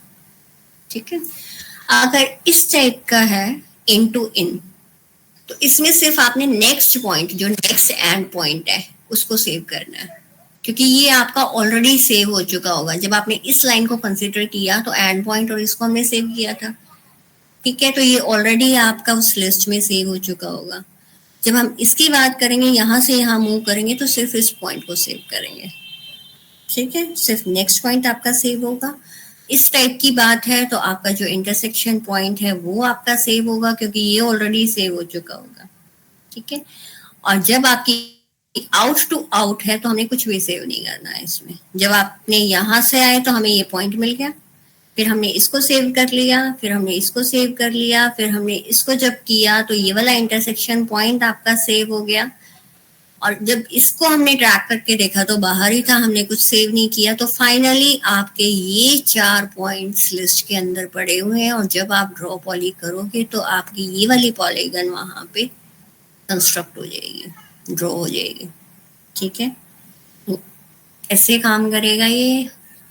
ठीक है, अगर इस टाइप का है इन टू इन, तो इसमें सिर्फ आपने नेक्स्ट पॉइंट, जो नेक्स्ट एंड पॉइंट है, उसको सेव करना है, क्योंकि ये आपका ऑलरेडी सेव हो चुका होगा। जब आपने इस लाइन को कंसिडर किया तो एंड पॉइंट और इसको हमने सेव किया था, ठीक है, तो ये ऑलरेडी आपका उस लिस्ट में सेव हो चुका होगा। जब हम इसकी बात करेंगे, यहाँ से यहाँ मूव करेंगे, तो सिर्फ इस पॉइंट को सेव करेंगे, ठीक है, सिर्फ नेक्स्ट पॉइंट आपका सेव होगा। इस टाइप की बात है तो आपका जो इंटरसेक्शन पॉइंट है वो आपका सेव होगा, क्योंकि ये ऑलरेडी सेव हो चुका होगा, ठीक है। और जब आपकी आउट टू आउट है तो हमें कुछ भी सेव नहीं करना है इसमें। जब आपने यहाँ से आए तो हमें ये पॉइंट मिल गया, फिर हमने इसको सेव कर लिया, फिर हमने इसको सेव कर लिया, फिर हमने इसको जब किया तो ये वाला इंटरसेक्शन पॉइंट आपका सेव हो गया। और जब इसको हमने ट्रैक करके देखा तो बाहर ही था, हमने कुछ सेव नहीं किया। तो फाइनली आपके ये 4 पॉइंट्स लिस्ट के अंदर पड़े हुए हैं, और जब आप ड्रॉ पॉली करोगे तो आपकी ये वाली पॉलीगन वहां पे कंस्ट्रक्ट हो जाएगी, ड्रॉ हो जाएगी, ठीक है। ऐसे काम करेगा ये,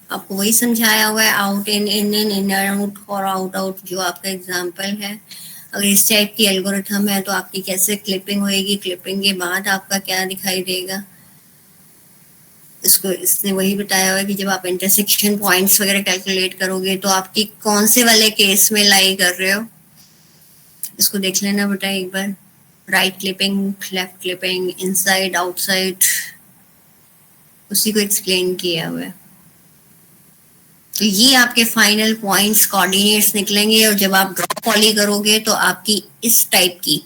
आपको वही समझाया हुआ है, आउट इन, इन आउट और आउट आउट, जो आपका एग्जाम्पल है। अगर इस टाइप की एल्गोरिथम है तो आपकी कैसे क्लिपिंग होएगी, क्लिपिंग के बाद आपका क्या दिखाई देगा, इसको इसने वही बताया हुआ है कि जब आप इंटरसेक्शन पॉइंट्स वगैरह कैलकुलेट करोगे तो आपकी कौन से वाले केस में लाई कर रहे हो, इसको देख लेना बेटा एक बार। Right clipping, left clipping, inside, outside, उसी को एक्सप्लेन किया हुआ है। तो ये आपके फाइनल पॉइंट्स, कोऑर्डिनेट्स निकलेंगे, और जब आप ड्रॉ पॉली करोगे तो आपकी इस टाइप की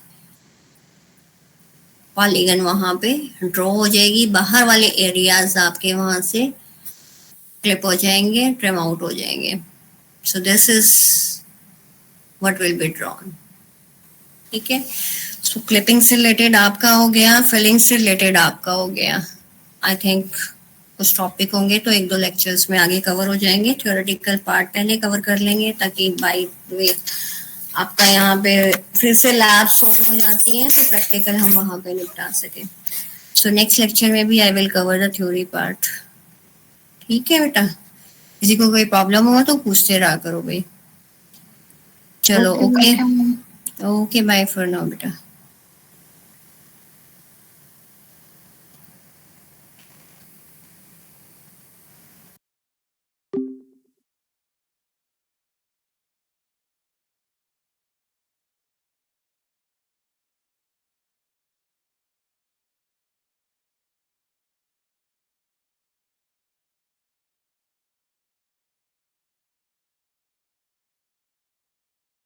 पॉलीगन वहां पे ड्रॉ हो जाएगी। बाहर वाले एरियाज आपके वहां से क्लिप हो जाएंगे, ट्रिम आउट हो जाएंगे। सो this is what will be drawn, ठीक है। सो क्लिपिंग से रिलेटेड आपका हो गया, फिलिंग से रिलेटेड आपका हो गया। आई थिंक कुछ टॉपिक होंगे तो 1-2 लेक्चर्स में आगे कवर हो जाएंगे। थ्योरेटिकल पार्ट पहले कवर कर लेंगे, ताकि बाय वे आपका यहाँ पे फिर से लैब शुरू हो जाती है तो प्रैक्टिकल हम वहाँ पे निपटा सके। सो नेक्स्ट लेक्चर में भी I will cover the theory part, ठीक है बेटा। किसी को कोई प्रॉब्लम होगा तो पूछते रहा करो भाई। चलो, okay okay, bye for now बेटा।